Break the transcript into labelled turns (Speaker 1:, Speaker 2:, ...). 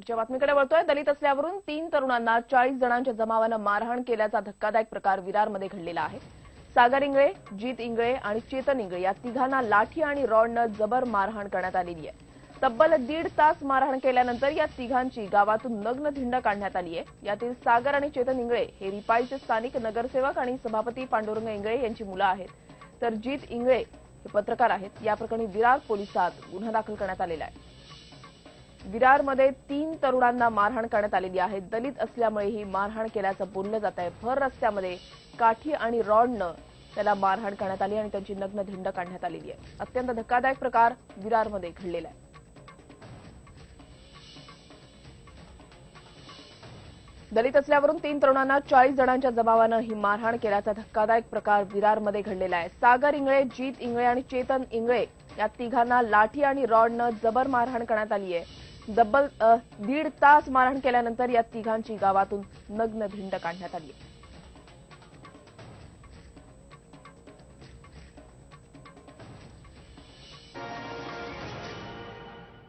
Speaker 1: पुढच्या बातमीकडे वळतोय। दलित असल्यावरून 3 तरुणांना 40 जणांच्या जमावानं मारहाण केल्याचा धक्कादायक प्रकार विरारमध्ये घडलेला आहे। सागर इंगळे, जीत इंगळे आणि चेतन इंगळे या तिघांना लाठी आणि रॉडनं जबर मारहाण करण्यात आलेली आहे। तब्बल 1.5 तास मारहाण केल्यानंतर या तिघांची गावातून नग्न धिंड काढण्यात आली आहे। यातील सागर आणि चेतन इंगळे हे रिपाईचे स्थानिक नगरसेवक आणि सभापती पांडुरंग इंगळे यांची मुलं आहेत, तर जीत इंगळे हे पत्रकार आहेत। या प्रकरणी विरार पोलिसात गुन्हा दाखल करण्यात आलेला आहे। विरारमध्ये 3 तरुणांना मारहाण करण्यात आलेली आहे। दलित असल्यामुळे ही मारहाण केल्याचं बोललं जात आहे। भर रस्त्यामध्ये काठी आणि रॉडनं त्याला मारहाण करण्यात आली आणि त्यांची नग्न धिंड काढण्यात आलेली आहे। अत्यंत धक्कादायक प्रकार विरारमध्ये घडलेला आहे। दलित असल्यावरून 3 तरुणांना 40 जणांच्या जमावानं ही मारहाण केल्याचा धक्कादायक प्रकार विरारमध्ये घडलेला आहे। सागर इंगळे, जीत इंगळे आणि चेतन इंगळे या तिघांना लाठी आणि रॉडनं जबर मारहाण करण्यात आली आहे। तब्बल 1.5 तास मारहाण केल्यानंतर या तिघांची गावातून नग्न धिंड काढण्यात आली आहे।